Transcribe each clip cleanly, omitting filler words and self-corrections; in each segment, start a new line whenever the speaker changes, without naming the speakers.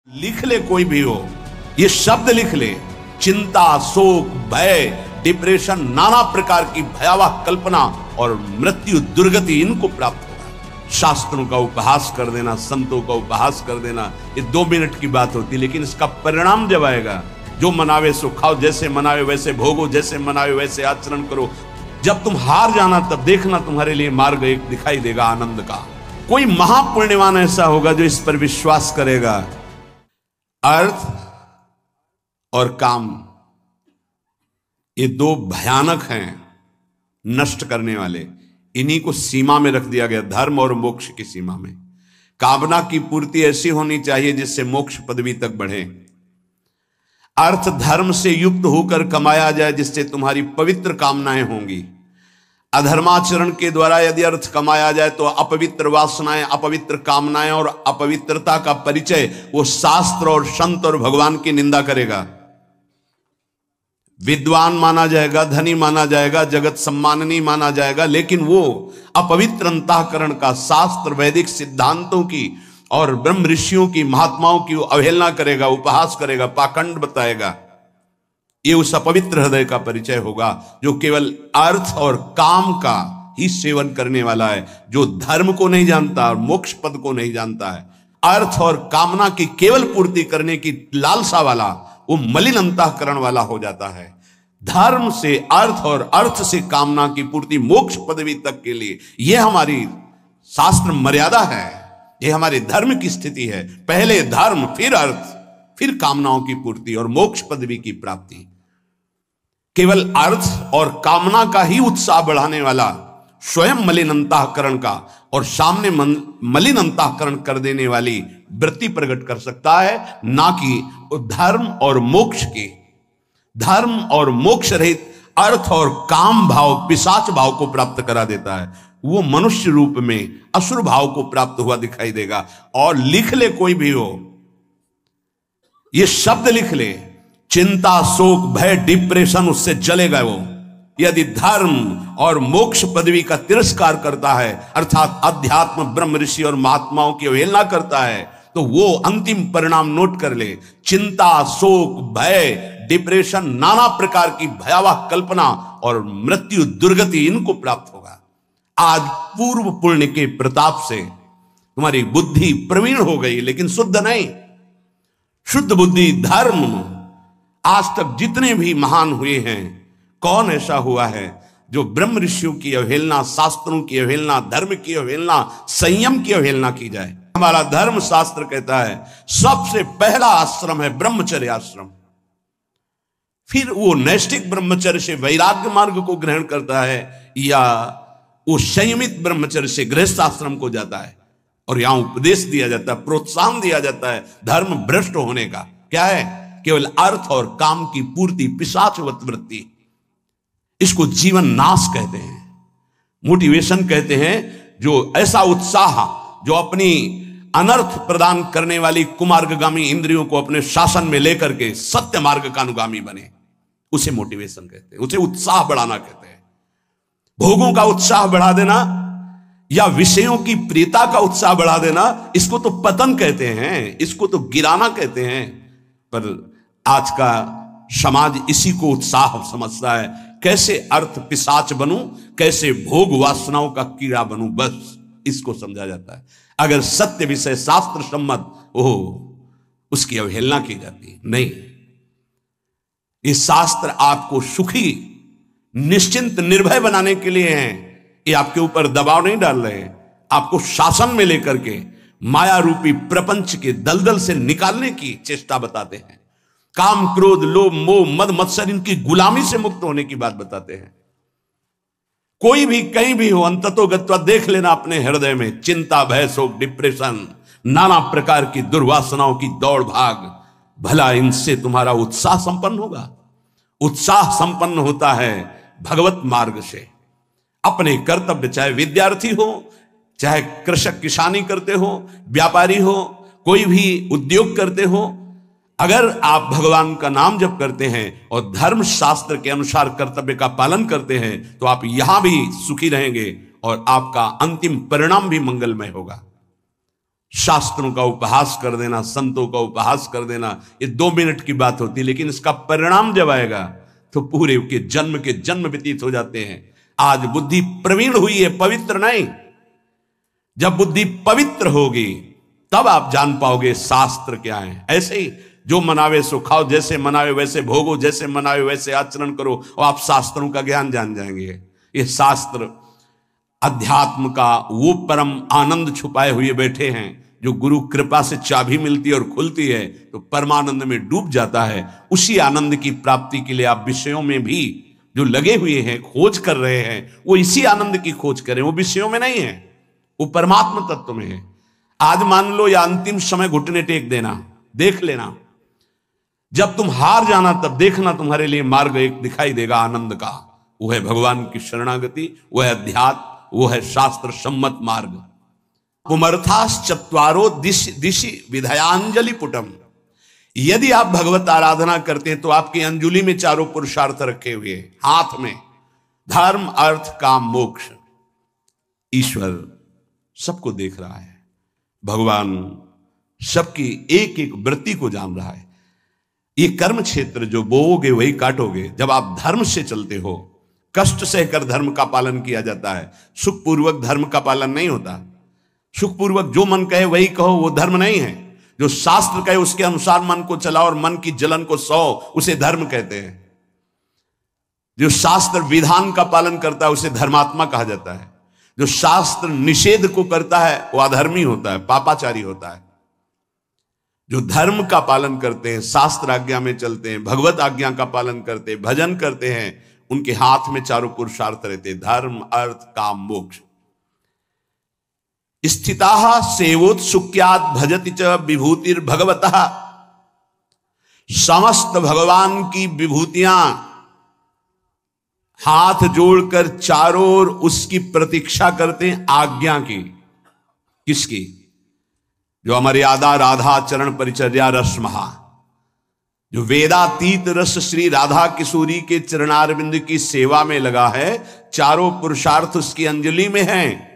लिख ले, कोई भी हो, ये शब्द लिख ले। चिंता, शोक, भय, डिप्रेशन, नाना प्रकार की भयावह कल्पना और मृत्यु, दुर्गति, इनको प्राप्त होगा। शास्त्रों का उपहास कर देना, संतों का उपहास कर देना, ये 2 मिनट की बात होती है, लेकिन इसका परिणाम जब आएगा, जो मनावे सो खाओ, जैसे मनावे वैसे भोगो, जैसे मनावे वैसे आचरण करो। जब तुम हार जाना तब देखना तुम्हारे लिए मार्ग एक दिखाई देगा आनंद का। कोई महापुण्यवान ऐसा होगा जो इस पर विश्वास करेगा। अर्थ और काम, ये 2 भयानक हैं, नष्ट करने वाले। इन्हीं को सीमा में रख दिया गया, धर्म और मोक्ष की सीमा में। कामना की पूर्ति ऐसी होनी चाहिए जिससे मोक्ष पदवी तक बढ़े। अर्थ धर्म से युक्त होकर कमाया जाए, जिससे तुम्हारी पवित्र कामनाएं होंगी। अधर्माचरण के द्वारा यदि अर्थ कमाया जाए तो अपवित्र वासनाएं, अपवित्र कामनाएं और अपवित्रता का परिचय वो शास्त्र और संत और भगवान की निंदा करेगा। विद्वान माना जाएगा, धनी माना जाएगा, जगत सम्माननीय माना जाएगा, लेकिन वो अपवित्र अंतःकरण का, शास्त्र वैदिक सिद्धांतों की और ब्रह्म ऋषियों की, महात्माओं की अवहेलना करेगा, उपहास करेगा, पाखंड बताएगा। ये उस अपवित्र हृदय का परिचय होगा जो केवल अर्थ और काम का ही सेवन करने वाला है, जो धर्म को नहीं जानता और मोक्ष पद को नहीं जानता है। अर्थ और कामना की केवल पूर्ति करने की लालसा वाला वो मलिन अंतःकरण वाला हो जाता है। धर्म से अर्थ और अर्थ से कामना की पूर्ति मोक्ष पदवी तक के लिए यह हमारी शास्त्र मर्यादा है, यह हमारे धर्म की स्थिति है। पहले धर्म, फिर अर्थ, फिर कामनाओं की पूर्ति और मोक्ष पदवी की प्राप्ति। केवल अर्थ और कामना का ही उत्साह बढ़ाने वाला स्वयं मलिन अंतःकरण का और सामने मलिन अंतःकरण कर देने वाली वृत्ति प्रकट कर सकता है, ना कि धर्म और मोक्ष की। धर्म और मोक्ष रहित अर्थ और काम भाव, पिशाच भाव को प्राप्त करा देता है। वो मनुष्य रूप में असुर भाव को प्राप्त हुआ दिखाई देगा। और लिख ले, कोई भी हो, ये शब्द लिख ले, चिंता, शोक, भय, डिप्रेशन, उससे जलेगा वो। यदि धर्म और मोक्ष पदवी का तिरस्कार करता है, अर्थात अध्यात्म, ब्रह्म ऋषि और महात्माओं की अवहेलना करता है, तो वो अंतिम परिणाम नोट कर ले। चिंता, शोक, भय, डिप्रेशन, नाना प्रकार की भयावह कल्पना और मृत्यु, दुर्गति, इनको प्राप्त होगा। आज पूर्व पुण्य के प्रताप से तुम्हारी बुद्धि प्रवीण हो गई, लेकिन शुद्ध नहीं। शुद्ध बुद्धि, धर्म, आज तक जितने भी महान हुए हैं, कौन ऐसा हुआ है जो ब्रह्म ऋषियों की अवहेलना, शास्त्रों की अवहेलना, धर्म की अवहेलना, संयम की अवहेलना की जाए। हमारा धर्म शास्त्र कहता है सबसे पहला आश्रम है ब्रह्मचर्य आश्रम। फिर वो नैष्ठिक ब्रह्मचर्य से वैराग्य मार्ग को ग्रहण करता है, या वो संयमित ब्रह्मचर्य से गृहस्थ आश्रम को जाता है। और यहां उपदेश दिया जाता है, प्रोत्साहन दिया जाता है धर्म भ्रष्ट होने का। क्या है? केवल अर्थ और काम की पूर्ति, पिशाचवत वृत्ति। इसको जीवन नाश कहते हैं, मोटिवेशन कहते हैं। जो ऐसा उत्साह जो अपनी अनर्थ प्रदान करने वाली कुमार्गगामी इंद्रियों को अपने शासन में लेकर के सत्य मार्ग का अनुगामी बने, उसे मोटिवेशन कहते हैं, उसे उत्साह बढ़ाना कहते हैं। भोगों का उत्साह बढ़ा देना या विषयों की प्रियता का उत्साह बढ़ा देना, इसको तो पतन कहते हैं, इसको तो गिराना कहते हैं। पर आज का समाज इसी को उत्साह समझता है। कैसे अर्थ पिशाच बनूं, कैसे भोग वासनाओं का कीड़ा बनूं, बस इसको समझा जाता है। अगर सत्य विषय शास्त्र सम्मत हो, उसकी अवहेलना की जाती है। नहीं, ये शास्त्र आपको सुखी, निश्चिंत, निर्भय बनाने के लिए हैं। ये आपके ऊपर दबाव नहीं डाल रहे हैं, आपको शासन में लेकर के माया रूपी प्रपंच के दलदल से निकालने की चेष्टा बताते हैं। काम, क्रोध, लोभ, मोह, मद, मत्सर, इनकी गुलामी से मुक्त होने की बात बताते हैं। कोई भी कहीं भी हो, अंततोगत्वा देख लेना अपने हृदय में चिंता, भय, शोक, डिप्रेशन, नाना प्रकार की दुर्वासनाओं की दौड़ भाग, भला इनसे तुम्हारा उत्साह संपन्न होगा? उत्साह संपन्न होता है भगवत मार्ग से। अपने कर्तव्य, चाहे विद्यार्थी हो, चाहे कृषक किसानी करते हो, व्यापारी हो, कोई भी उद्योग करते हो, अगर आप भगवान का नाम जप करते हैं और धर्म शास्त्र के अनुसार कर्तव्य का पालन करते हैं, तो आप यहां भी सुखी रहेंगे और आपका अंतिम परिणाम भी मंगलमय होगा। शास्त्रों का उपहास कर देना, संतों का उपहास कर देना, ये 2 मिनट की बात होती है, लेकिन इसका परिणाम जब आएगा तो पूरे के जन्म व्यतीत हो जाते हैं। आज बुद्धि प्रवीण हुई है, पवित्र नहीं। जब बुद्धि पवित्र होगी तब आप जान पाओगे शास्त्र क्या है। ऐसे ही जो मनावे सो खाओ, जैसे मनावे वैसे भोगो, जैसे मनावे वैसे आचरण करो, और आप शास्त्रों का ज्ञान जान जाएंगे। ये शास्त्र अध्यात्म का वो परम आनंद छुपाए हुए बैठे हैं, जो गुरु कृपा से चाबी मिलती है और खुलती है तो परमानंद में डूब जाता है। उसी आनंद की प्राप्ति के लिए आप विषयों में भी जो लगे हुए हैं, खोज कर रहे हैं, वो इसी आनंद की खोज करें। वो विषयों में नहीं है, वो परमात्मा तत्व में है। आज मान लो या अंतिम समय घुटने टेक देना, देख लेना, जब तुम हार जाना तब देखना तुम्हारे लिए मार्ग एक दिखाई देगा आनंद का। वो है भगवान की शरणागति, वो है अध्यात्म, वो है शास्त्र सम्मत मार्ग। पुमर्थाश्चत्वारो दिशि विधयांजलि पुटम। यदि आप भगवत आराधना करते हैं तो आपकी अंजुलि में 4 पुरुषार्थ रखे हुए, हाथ में धर्म अर्थ काम मोक्ष। ईश्वर सबको देख रहा है, भगवान सबकी एक एक वृत्ति को जान रहा है। ये कर्म क्षेत्र जो बोओगे वही काटोगे। जब आप धर्म से चलते हो, कष्ट सहकर धर्म का पालन किया जाता है, सुखपूर्वक धर्म का पालन नहीं होता। सुखपूर्वक जो मन कहे वही कहो, वो धर्म नहीं है। जो शास्त्र कहे उसके अनुसार मन को चलाओ और मन की जलन को सो, उसे धर्म कहते हैं। जो शास्त्र विधान का पालन करता है उसे धर्मात्मा कहा जाता है। जो शास्त्र निषेध को करता है वो अधर्मी होता है, पापाचारी होता है। जो धर्म का पालन करते हैं, शास्त्र आज्ञा में चलते हैं, भगवत आज्ञा का पालन करते हैं, भजन करते हैं, उनके हाथ में 4 पुरुषार्थ रहते हैं, धर्म अर्थ काम मोक्ष। स्थिताः सेवोत्सुक्यात् भजति च विभूतिर्भगवतः। समस्त भगवान की विभूतियां हाथ जोड़कर चारों ओर उसकी प्रतीक्षा करते हैं, आज्ञा की। किसकी? जो अमर्यादा राधा चरण परिचर्या रस महा, जो वेदातीत रस श्री राधा किशोरी के चरणारविंद की सेवा में लगा है, 4 पुरुषार्थ उसकी अंजलि में हैं।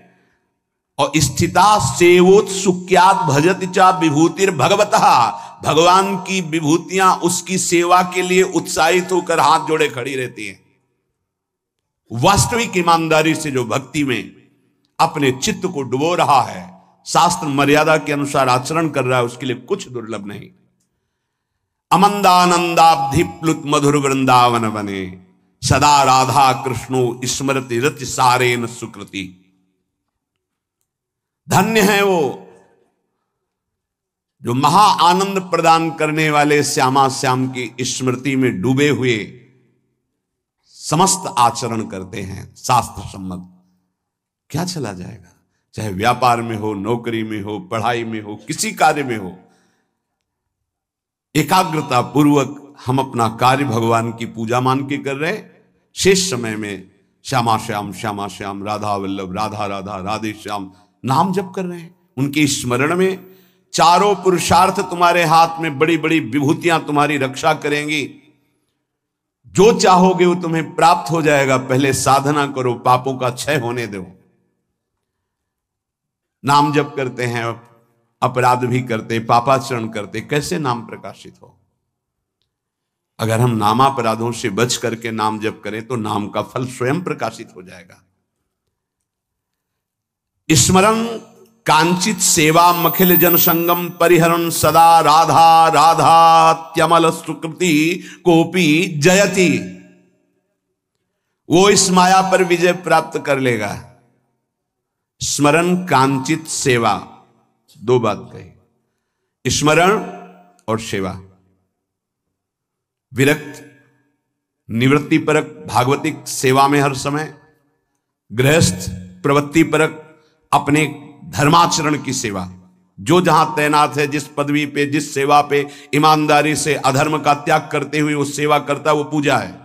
और स्थिता सेवोत्सुक्यात् भजति च विभूतिर्भगवतः। भगवान की विभूतियां उसकी सेवा के लिए उत्साहित होकर हाथ जोड़े खड़ी रहती हैं। वास्तविक ईमानदारी से जो भक्ति में अपने चित्त को डुबो रहा है, शास्त्र मर्यादा के अनुसार आचरण कर रहा है, उसके लिए कुछ दुर्लभ नहीं। अमंदानंदाब्धि प्लुत मधुर वृंदावन बने, सदा राधा कृष्णो स्मृति रति सारेन सुकृति। धन्य है वो जो महा आनंद प्रदान करने वाले श्यामा श्याम की स्मृति में डूबे हुए समस्त आचरण करते हैं शास्त्र सम्मत। क्या चला जाएगा, चाहे व्यापार में हो, नौकरी में हो, पढ़ाई में हो, किसी कार्य में हो, एकाग्रता पूर्वक हम अपना कार्य भगवान की पूजा मान के कर रहे हैं। शेष समय में श्यामा श्याम श्यामा श्याम, राधा वल्लभ राधा राधा, राधे श्याम नाम जप कर रहे हैं। उनके स्मरण में 4 पुरुषार्थ तुम्हारे हाथ में, बड़ी बड़ी विभूतियां तुम्हारी रक्षा करेंगी। जो चाहोगे वो तुम्हें प्राप्त हो जाएगा। पहले साधना करो, पापों का क्षय होने दो। नाम जप करते हैं, अपराध भी करते, पापाचरण करते, कैसे नाम प्रकाशित हो? अगर हम नामापराधों से बच करके नाम जप करें तो नाम का फल स्वयं प्रकाशित हो जाएगा। स्मरण कांचित सेवा मखिल जनसंगम परिहरण सदा राधा राधात्यमल सुकृति कोपी जयति। वो इस माया पर विजय प्राप्त कर लेगा। स्मरण कांचित सेवा, 2 बात कही, स्मरण और सेवा। विरक्त निवृत्ति परक भागवतिक सेवा में हर समय, गृहस्थ प्रवृत्ति परक अपने धर्माचरण की सेवा। जो जहां तैनात है, जिस पदवी पे, जिस सेवा पे ईमानदारी से अधर्म का त्याग करते हुए वो सेवा करता, वो पूजा है।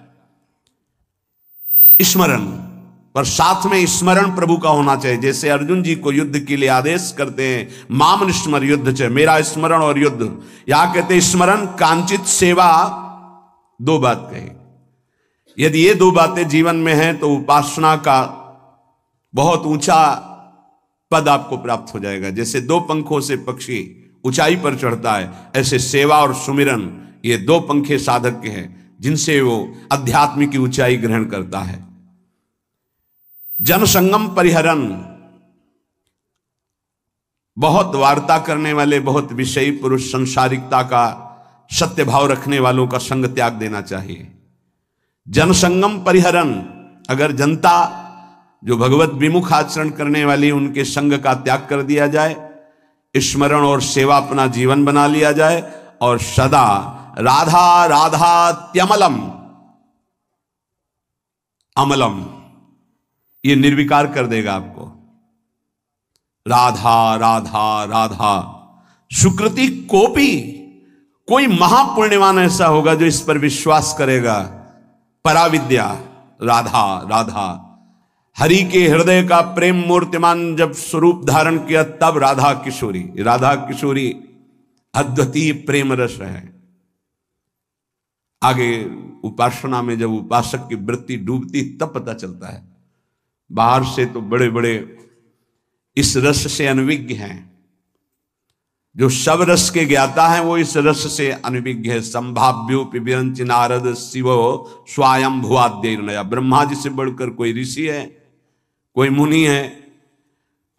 स्मरण पर साथ में स्मरण प्रभु का होना चाहिए। जैसे अर्जुन जी को युद्ध के लिए आदेश करते हैं, माम स्मर युद्ध च, मेरा स्मरण और युद्ध। यहां कहते हैं स्मरण कांचित सेवा, 2 बात कही। यदि ये 2 बातें जीवन में हैं तो उपासना का बहुत ऊंचा पद आपको प्राप्त हो जाएगा। जैसे दो पंखों से पक्षी ऊंचाई पर चढ़ता है, ऐसे सेवा और सुमिरन ये दो पंखे साधक के हैं जिनसे वो अध्यात्म की ऊंचाई ग्रहण करता है। जनसंगम परिहरन, बहुत वार्ता करने वाले, बहुत विषयी पुरुष, संसारिकता का सत्य भाव रखने वालों का संग त्याग देना चाहिए। जनसंगम परिहरन, अगर जनता जो भगवत विमुख आचरण करने वाली उनके संग का त्याग कर दिया जाए, स्मरण और सेवा अपना जीवन बना लिया जाए और सदा राधा राधा त्यमलम, अमलम, ये निर्विकार कर देगा आपको। राधा राधा राधा सुकृति कोपी, कोई महापुण्यवान ऐसा होगा जो इस पर विश्वास करेगा। पराविद्या राधा राधा, हरि के हृदय का प्रेम मूर्तिमान जब स्वरूप धारण किया तब राधा किशोरी, राधा किशोरी अद्वितीय प्रेम रस है। आगे उपासना में जब उपासक की वृत्ति डूबती तब पता चलता है। बाहर से तो बड़े बड़े इस रस से अनविज्ञ हैं, जो सब रस के ज्ञाता हैं वो इस रस से अनविज्ञ है। संभाव्योपि विरंच नारद शिव स्वयं भुआद्यर्नया, ब्रह्मा जी से बढ़कर कोई ऋषि है, कोई मुनि है,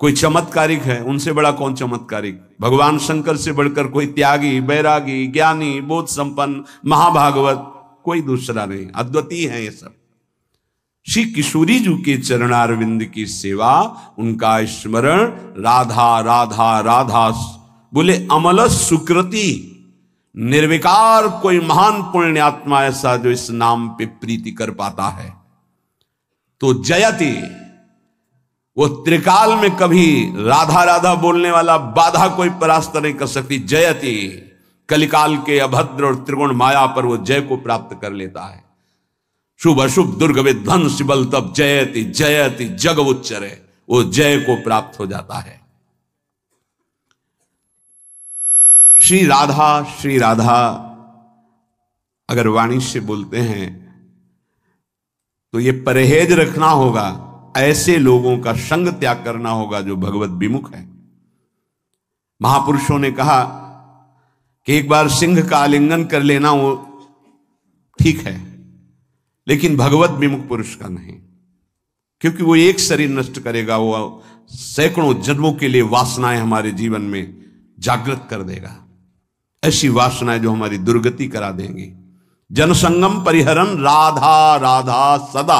कोई चमत्कारिक है, उनसे बड़ा कौन चमत्कारिक? भगवान शंकर से बढ़कर कोई त्यागी, बैरागी, ज्ञानी, बोध संपन्न, महाभागवत कोई दूसरा नहीं, अद्वितीय है ये सब। श्री किशोरी जी के चरणारविंद की सेवा, उनका स्मरण, राधा राधा राधा, बोले अमल सुकृति, निर्विकार कोई महान पुण्यात्मा ऐसा जो इस नाम पे प्रीति कर पाता है तो जयति, वो त्रिकाल में कभी राधा राधा बोलने वाला बाधा कोई परास्त नहीं कर सकती। जयति, कलिकाल के अभद्र और त्रिगुण माया पर वो जय को प्राप्त कर लेता है। शुभ अशुभ दुर्ग विध्वंस बल तब जयति जयति जग उच्चरे, वो जय को प्राप्त हो जाता है। श्री राधा अगर वाणी से बोलते हैं तो ये परहेज रखना होगा, ऐसे लोगों का संग त्याग करना होगा जो भगवत विमुख है। महापुरुषों ने कहा कि एक बार सिंह का आलिंगन कर लेना वो ठीक है, लेकिन भगवत विमुख पुरुष का नहीं, क्योंकि वो एक शरीर नष्ट करेगा, वो सैकड़ों जन्मों के लिए वासनाएं हमारे जीवन में जागृत कर देगा, ऐसी वासनाएं जो हमारी दुर्गति करा देंगी। जनसंगम परिहरन राधा राधा सदा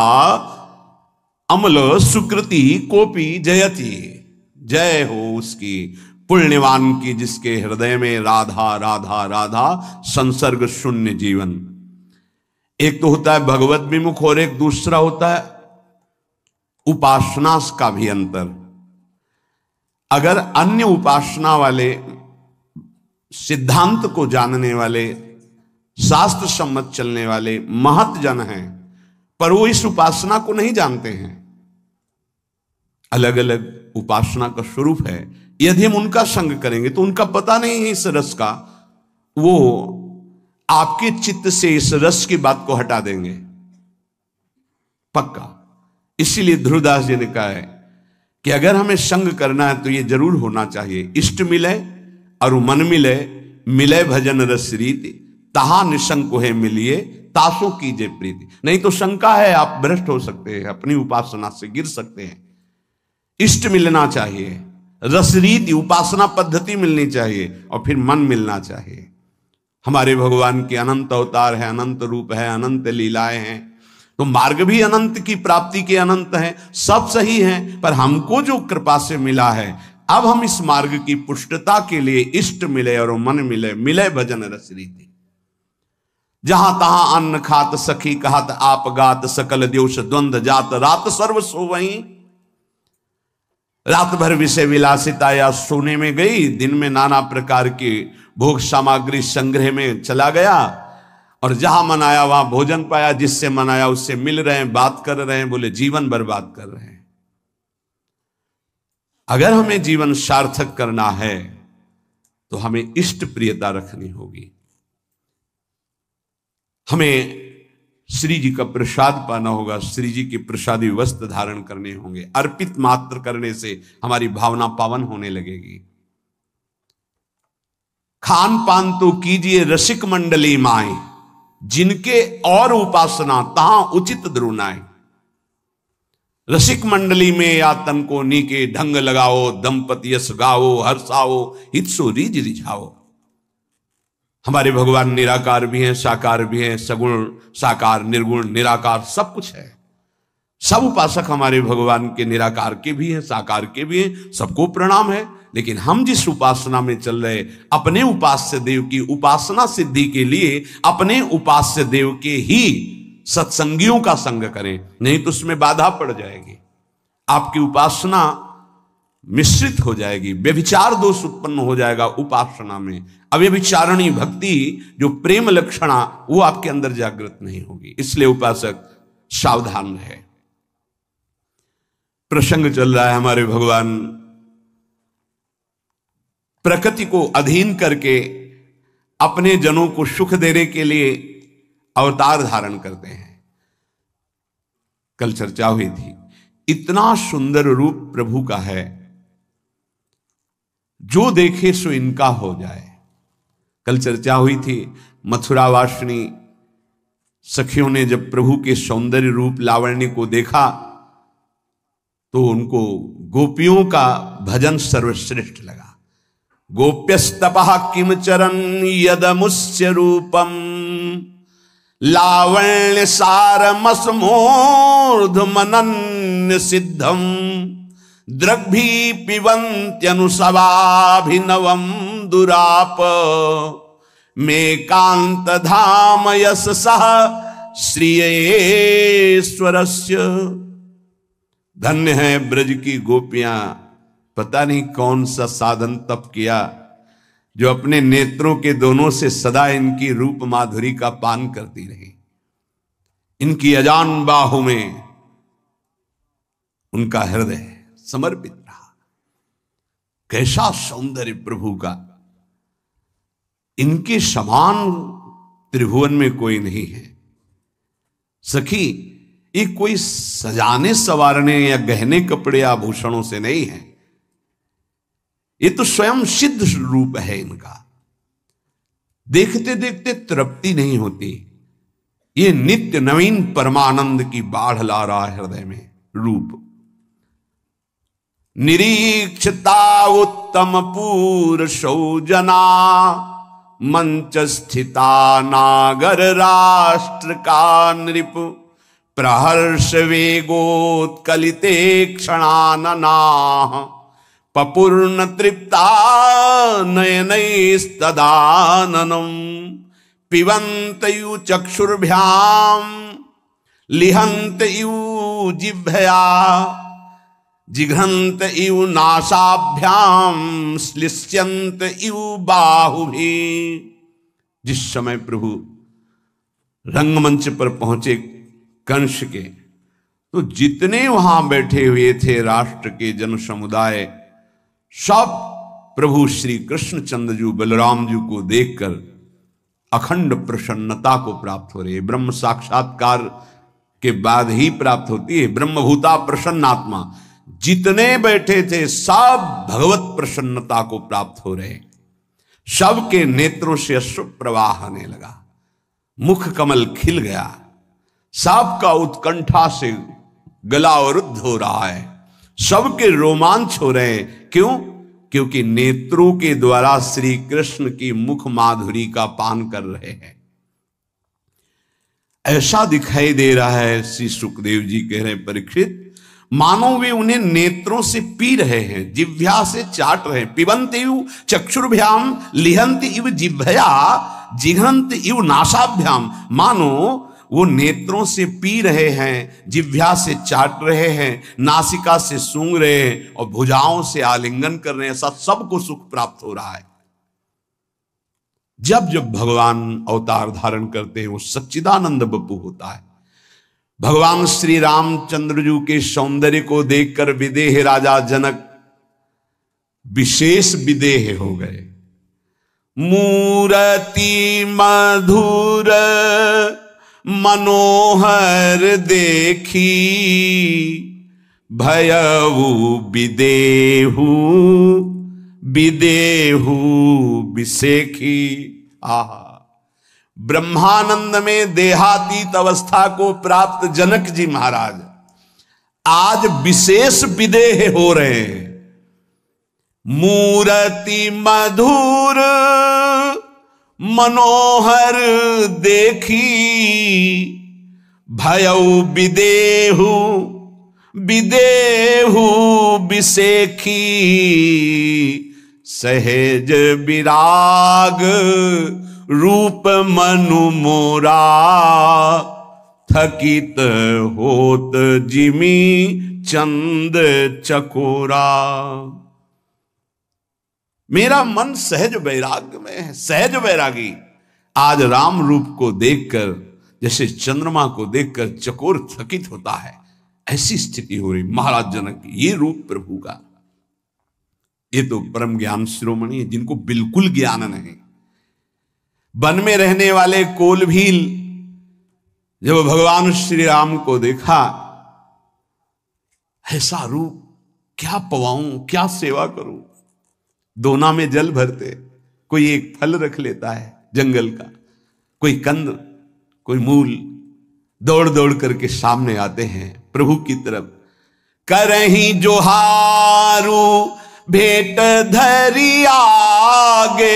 अमल सुकृति कोपी जयति, जय हो उसकी पुण्यवान की जिसके हृदय में राधा राधा राधा संसर्ग शून्य जीवन। एक तो होता है भगवत विमुख और एक दूसरा होता है उपासना का भी अंतर। अगर अन्य उपासना वाले, सिद्धांत को जानने वाले, शास्त्र सम्मत चलने वाले महत जन हैं, पर वो इस उपासना को नहीं जानते हैं, अलग अलग उपासना का स्वरूप है, यदि हम उनका संग करेंगे तो उनका पता नहीं है इस रस का, वो आपके चित्त से इस रस की बात को हटा देंगे पक्का। इसीलिए ध्रुवदास जी ने कहा है कि अगर हमें संग करना है तो ये जरूर होना चाहिए, इष्ट मिले और मन मिले, मिले भजन रस रीति, तहा निशंक है मिलिए तासों कीजिए प्रीति। नहीं तो शंका है, आप भ्रष्ट हो सकते हैं, अपनी उपासना से गिर सकते हैं। इष्ट मिलना चाहिए, रस रीति उपासना पद्धति मिलनी चाहिए और फिर मन मिलना चाहिए। हमारे भगवान के अनंत अवतार है, अनंत रूप है, अनंत लीलाएं हैं, तो मार्ग भी अनंत की प्राप्ति के अनंत है, सब सही है, पर हमको जो कृपा से मिला है, अब हम इस मार्ग की पुष्टता के लिए इष्ट मिले और मन मिले, मिले भजन रस रीति। जहां तहां अन्न खात सखी कहत आप गात, सकल द्योष द्वंद जात रात सर्व सो वहीं। रात भर विषय विलासिता या सोने में गई, दिन में नाना प्रकार की भोग सामग्री संग्रह में चला गया, और जहां मन आया वहां भोजन पाया, जिससे मन आया उससे मिल रहे हैं, बात कर रहे हैं, बोले जीवन बर्बाद कर रहे हैं। अगर हमें जीवन सार्थक करना है तो हमें इष्ट प्रियता रखनी होगी, हमें श्री जी का प्रसाद पाना होगा, श्री जी के प्रसादी वस्त्र धारण करने होंगे। अर्पित मात्र करने से हमारी भावना पावन होने लगेगी। खान पान तो कीजिए रसिक मंडली माए, जिनके और उपासना तहां उचित द्रोणाए। रसिक मंडली में या तन को नीके ढंग लगाओ, दंपति यश गाओ, हर्षाओ हितसो रीज रिझाओ। हमारे भगवान निराकार भी हैं, साकार भी हैं, सगुण साकार निर्गुण निराकार सब कुछ है। सब उपासक हमारे भगवान के निराकार के भी हैं, साकार के भी हैं, सबको प्रणाम है। लेकिन हम जिस उपासना में चल रहे, अपने उपास्य देव की उपासना सिद्धि के लिए अपने उपास्य देव के ही सत्संगियों का संग करें, नहीं तो उसमें बाधा पड़ जाएगी, आपकी उपासना मिश्रित हो जाएगी, व्यभिचार दोष उत्पन्न हो जाएगा उपासना में। अव्यभिचारणी भक्ति जो प्रेम लक्षणा वो आपके अंदर जागृत नहीं होगी। इसलिए उपासक सावधान रहे। प्रसंग चल रहा है, हमारे भगवान प्रकृति को अधीन करके अपने जनों को सुख देने के लिए अवतार धारण करते हैं। कल चर्चा हुई थी, इतना सुंदर रूप प्रभु का है, जो देखे सो इनका हो जाए। कल चर्चा हुई थी, मथुरावासिनी सखियों ने जब प्रभु के सौंदर्य रूप लावण्य को देखा तो उनको गोपियों का भजन सर्वश्रेष्ठ लगा। गोप्यस्तपः किम चरन यदमुस्य रूपम, लावण्य सारमसमूर्धमनन्य सिद्धम, द्रग्भी पिबन्त्यनुसवाभिनवं दुराप, मेकांत धाम यश सह श्रीयेश्वरस्य। धन्य है ब्रज की गोपियां, पता नहीं कौन सा साधन तप किया, जो अपने नेत्रों के दोनों से सदा इनकी रूप माधुरी का पान करती रही। इनकी अजान बाहों में उनका हृदय समर्पित रहा। कैसा सौंदर्य प्रभु का, इनके समान त्रिभुवन में कोई नहीं है। सखी, ये कोई सजाने संवारने या गहने कपड़े आभूषणों से नहीं है, ये तो स्वयं सिद्ध रूप है इनका। देखते देखते तृप्ति नहीं होती, ये नित्य नवीन परमानंद की बाढ़ ला रहा है हृदय में रूप। निरीक्षता उत्तम पुरुषौ जना, मंच स्थिता नागर राष्ट्र का नृप, प्रहर्ष वेगोत्कलिते क्षणानना, पपूर्ण तृप्ता नयनैस्तदाननम्, पिबन्त इव चक्षुर्भ्याम लिहन्त इव जिह्वया, जिघ्रन्त इव नासाभ्याम श्लिष्यन्त इव बाहुभिः। जिस समय प्रभु रंगमंच पर पहुंचे कंस के, तो जितने वहां बैठे हुए थे राष्ट्र के जन समुदाय, सब प्रभु श्री कृष्णचंद्र जी बलराम जी को देखकर अखंड प्रसन्नता को प्राप्त हो रही है। ब्रह्म साक्षात्कार के बाद ही प्राप्त होती है ब्रह्मभूता प्रसन्नात्मा। जितने बैठे थे सब भगवत प्रसन्नता को प्राप्त हो रहे, सबके नेत्रों से अश्रु प्रवाह आने लगा, मुख कमल खिल गया, सबका उत्कंठा से गला अवरुद्ध हो रहा है, सबके रोमांच हो रहे हैं। क्यों? क्योंकि नेत्रों के द्वारा श्री कृष्ण की मुख माधुरी का पान कर रहे हैं। ऐसा दिखाई दे रहा है, श्री सुखदेव जी कह रहे हैं, परीक्षित मानो वे उन्हें नेत्रों से पी रहे हैं, जिह्वा से चाट रहे हैं। पिबन्त इव चक्षुर्भ्याम लिहन्त इव जिह्वया, जिघ्रन्त इव नासाभ्याम, मानो वो नेत्रों से पी रहे हैं, जिह्वा से चाट रहे हैं, नासिका से सूंघ रहे हैं और भुजाओं से आलिंगन कर रहे हैं। ऐसा सबको सुख प्राप्त हो रहा है। जब जब भगवान अवतार धारण करते हैं वो सच्चिदानंद बपू होता है। भगवान श्री रामचंद्र जी के सौंदर्य को देखकर विदेह राजा जनक विशेष विदेह हो गए। मूर्ति मधुर मनोहर देखी भयऊ विदेहु विदेहु विसेखी। आहा, ब्रह्मानंद में देहातीत अवस्था को प्राप्त जनक जी महाराज आज विशेष विदेह हो रहे हैं। मूर्ति मधुर मनोहर देखी भयऊ विदेहु विदेहु विसेखी। सहज विराग रूप मनु मोरा थकित होत जिमी चंद चकोरा। मेरा मन सहज वैराग्य में है, सहज वैरागी आज राम रूप को देखकर जैसे चंद्रमा को देखकर चकोर थकित होता है, ऐसी स्थिति हो रही महाराज जनक की। ये रूप प्रभु का, ये तो परम ज्ञान शिरोमणि है जिनको बिल्कुल ज्ञान नहीं। वन में रहने वाले कोलभील जब भगवान श्री राम को देखा, ऐसा रूप क्या पवाऊं, क्या सेवा करूं। दोना में जल भरते, कोई एक फल रख लेता है जंगल का, कोई कंद, कोई मूल, दौड़ दौड़ करके सामने आते हैं प्रभु की तरफ। करही जोहारू भेंट धरी आगे,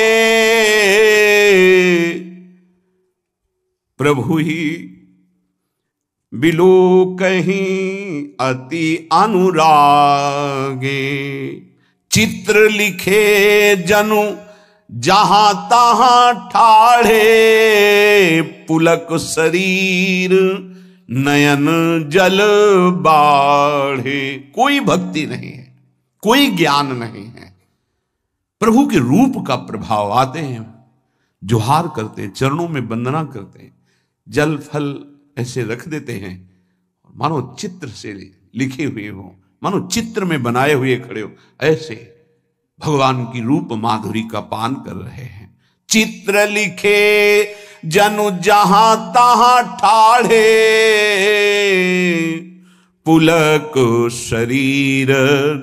प्रभु ही बिलो कहीं अति अनुरागे। चित्र लिखे जनु जहां तहां ठाढ़े, पुलक शरीर नयन जल बाढ़े। कोई भक्ति नहीं है, कोई ज्ञान नहीं है, प्रभु के रूप का प्रभाव। आते हैं, जोहार करते हैं, चरणों में वंदना करते हैं, जल फल ऐसे रख देते हैं, मानो चित्र से लिखे हुए हो, मानो चित्र में बनाए हुए खड़े हो, ऐसे भगवान की रूप माधुरी का पान कर रहे हैं। चित्र लिखे जनु जहां तहां ठाढ़े, पुलक शरीर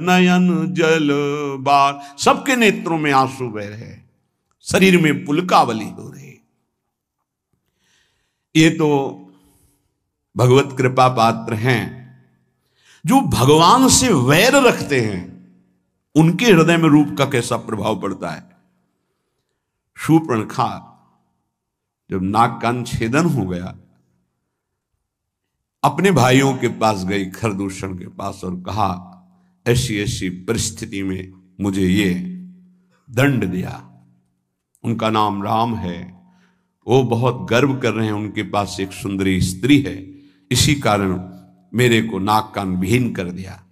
नयन जल बार। सबके नेत्रों में आंसू बह रहे, शरीर में पुलकावली हो रही। ये तो भगवत कृपा पात्र हैं। जो भगवान से वैर रखते हैं उनके हृदय में रूप का कैसा प्रभाव पड़ता है। शूर्पणखा जब नाक कान छेदन हो गया, अपने भाइयों के पास गई, खरदूषण के पास, और कहा ऐसी ऐसी परिस्थिति में मुझे ये दंड दिया। उनका नाम राम है, वो बहुत गर्व कर रहे हैं, उनके पास एक सुंदरी स्त्री है, इसी कारण मेरे को नाक कान विहीन कर दिया।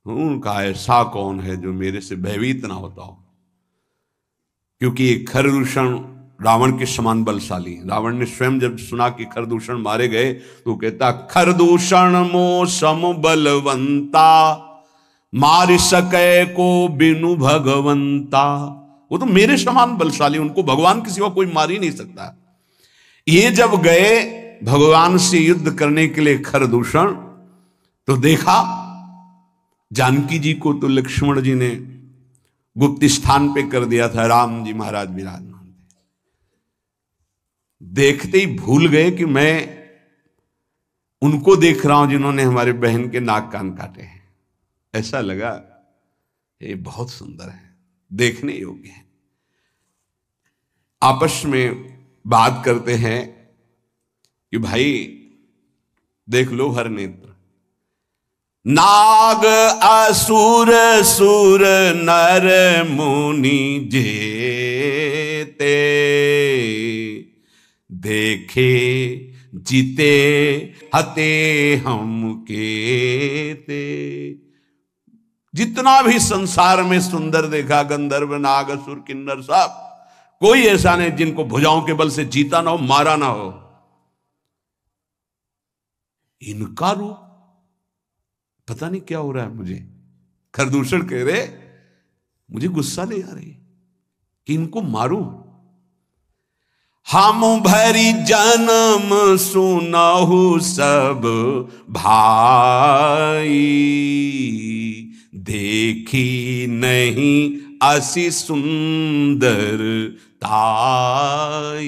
उनका ऐसा कौन है जो मेरे से भयभीत ना होता हो, क्योंकि खरदूषण रावण के समान बलशाली। रावण ने स्वयं जब सुना कि खरदूषण मारे गए तो कहता, खरदूषण मो सम बलवंता, मार सके को बिनु भगवंता। वो तो मेरे समान बलशाली, उनको भगवान के सिवा कोई मार ही नहीं सकता। ये जब गए भगवान से युद्ध करने के लिए खरदूषण, तो देखा जानकी जी को तो लक्ष्मण जी ने गुप्त स्थान पे कर दिया था, राम जी महाराज विराजमान थे। देखते ही भूल गए कि मैं उनको देख रहा हूं जिन्होंने हमारे बहन के नाक कान काटे हैं। ऐसा लगा ये बहुत सुंदर है, देखने योग्य है। आपस में बात करते हैं कि भाई देख लो हर नेत्र, नाग असुर सुर नर मुनि जेते, देखे जीते हते हम केते। जितना भी संसार में सुंदर देखा, गंधर्व नाग असुर किन्नर सब, कोई ऐसा नहीं जिनको भुजाओं के बल से जीता ना हो, मारा ना हो। इनका रूप पता नहीं क्या हो रहा है मुझे। खरदूषण कह रहे मुझे गुस्सा नहीं आ रही कि इनको मारूं। हम भरी जन्म सुनहु सब भाई, देखी नहीं असी सुंदर ताई।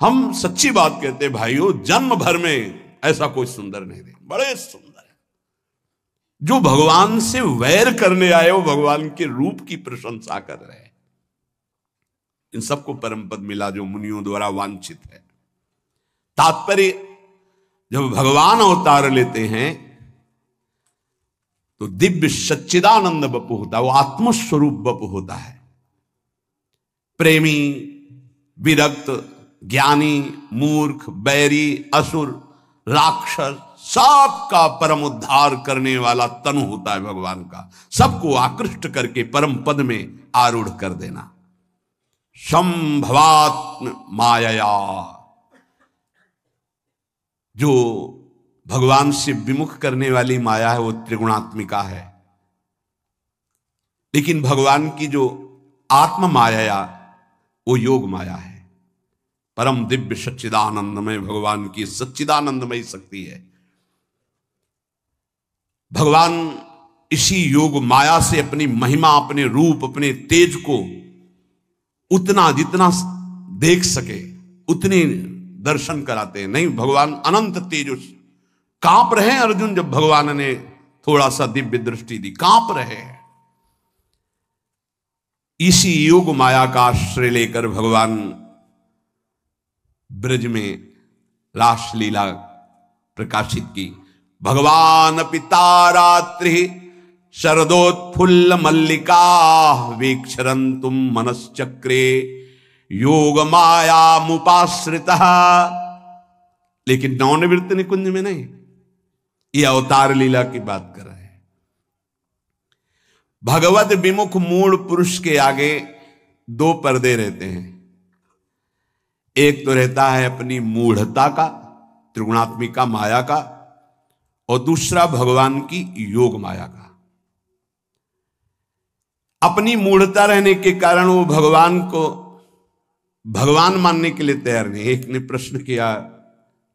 हम सच्ची बात कहते भाइयों, जन्म भर में ऐसा कोई सुंदर नहीं देखे, बड़े सुंदर है। जो भगवान से वैर करने आए वो भगवान के रूप की प्रशंसा कर रहे हैं। इन सबको परम पद मिला जो मुनियों द्वारा वांछित है। तात्पर्य, जब भगवान अवतार लेते हैं तो दिव्य सच्चिदानंद बपु होता है, वो आत्मस्वरूप बपु होता है। प्रेमी, विरक्त, ज्ञानी, मूर्ख, बैरी, असुर, राक्षस, सबका परम उद्धार करने वाला तनु होता है भगवान का। सबको आकृष्ट करके परम पद में आरूढ़ कर देना। संभवात्म माया, जो भगवान से विमुख करने वाली माया है वो त्रिगुणात्मिका है। लेकिन भगवान की जो आत्म माया वो योग माया है। परम दिव्य सच्चिदानंदमय भगवान की सच्चिदानंदमय शक्ति है। भगवान इसी योग माया से अपनी महिमा, अपने रूप, अपने तेज को उतना जितना देख सके उतने दर्शन कराते हैं। नहीं, भगवान अनंत तेज, कांप रहे अर्जुन जब भगवान ने थोड़ा सा दिव्य दृष्टि दी, कांप रहे। इसी योग माया का आश्रय लेकर भगवान ब्रज में रासलीला प्रकाशित की। भगवान पिता रात्रि शरदोत्फुल्ल मल्लिका वीक्षरंतुम मनश्चक्रे योग माया मुपाश्रिता। लेकिन नवनिवृत्त निकुंज में नहीं, ये अवतार लीला की बात कर रहे हैं। भगवत विमुख मूढ़ पुरुष के आगे दो पर्दे रहते हैं। एक तो रहता है अपनी मूढ़ता का, त्रिगुणात्मिका माया का, और दूसरा भगवान की योग माया का। अपनी मूढ़ता रहने के कारण वो भगवान को भगवान मानने के लिए तैयार नहीं। एक ने प्रश्न किया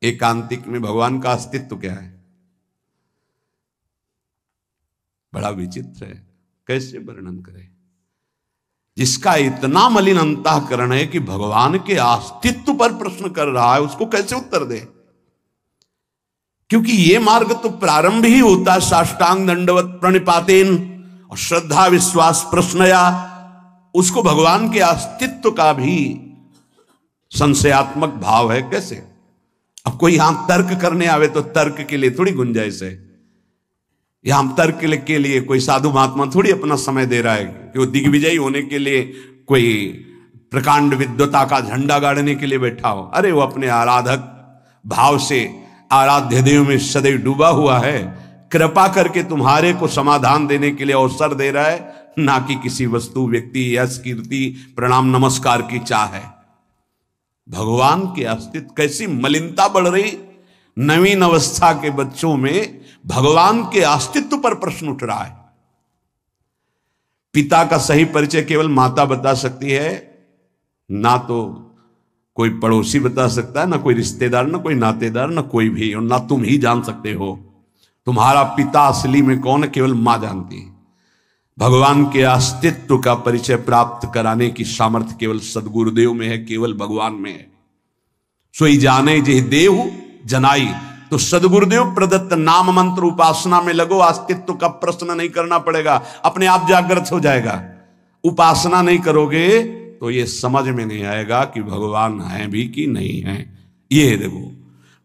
एकांतिक में, भगवान का अस्तित्व क्या है? बड़ा विचित्र है, कैसे वर्णन करें? जिसका इतना मलिन अंतःकरण है कि भगवान के अस्तित्व पर प्रश्न कर रहा है, उसको कैसे उत्तर दे? क्योंकि ये मार्ग तो प्रारंभ ही होता है साष्टांग दंडवत प्रणिपातेन और श्रद्धा विश्वास प्रश्नया। उसको भगवान के अस्तित्व का भी संशयात्मक भाव है। कैसे? अब कोई यहां तर्क करने आवे तो तर्क के लिए थोड़ी गुंजाइश है। यहां तर्क के लिए कोई साधु महात्मा थोड़ी अपना समय दे रहा है कि वो दिग्विजयी होने के लिए कोई प्रकांड विद्वता का झंडा गाड़ने के लिए बैठा हो। अरे वो अपने आराधक भाव से आराध्य देव में सदैव डूबा हुआ है, कृपा करके तुम्हारे को समाधान देने के लिए अवसर दे रहा है, ना कि किसी वस्तु, व्यक्ति, यश, कीर्ति, प्रणाम नमस्कार की चाह है। भगवान के अस्तित्व, कैसी मलिनता बढ़ रही नवीन अवस्था के बच्चों में, भगवान के अस्तित्व पर प्रश्न उठ रहा है। पिता का सही परिचय केवल माता बता सकती है, ना तो कोई पड़ोसी बता सकता है, ना कोई रिश्तेदार, ना कोई नातेदार, ना कोई भी, और ना तुम ही जान सकते हो तुम्हारा पिता असली में कौन है, केवल मां जानती है। भगवान के अस्तित्व का परिचय प्राप्त कराने की सामर्थ्य केवल सदगुरुदेव में है, केवल भगवान में है। सोई जाने जे देव जनाई, तो सदगुरुदेव प्रदत्त नाम मंत्र उपासना में लगो, अस्तित्व का प्रश्न नहीं करना पड़ेगा, अपने आप जागृत हो जाएगा। उपासना नहीं करोगे तो ये समझ में नहीं आएगा कि भगवान है भी कि नहीं है। ये देखो,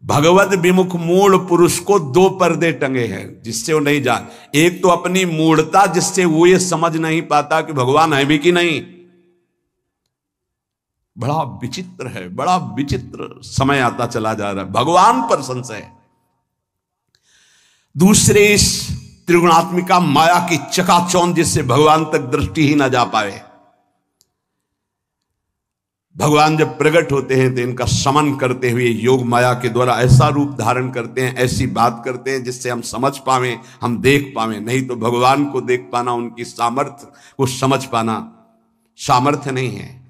भगवत विमुख मूढ़ पुरुष को दो पर्दे टंगे हैं जिससे वो नहीं जान। एक तो अपनी मूढ़ता, जिससे वो ये समझ नहीं पाता कि भगवान है भी कि नहीं। बड़ा विचित्र है, बड़ा विचित्र समय आता चला जा रहा है, भगवान पर संशय। दूसरे इस त्रिगुणात्मिका माया की चकाचौंध, जिससे भगवान तक दृष्टि ही ना जा पाए। भगवान जब प्रकट होते हैं तो इनका समन करते हुए योग माया के द्वारा ऐसा रूप धारण करते हैं, ऐसी बात करते हैं जिससे हम समझ पावें, हम देख पावें। नहीं तो भगवान को देख पाना, उनकी सामर्थ्य को समझ पाना सामर्थ्य नहीं है।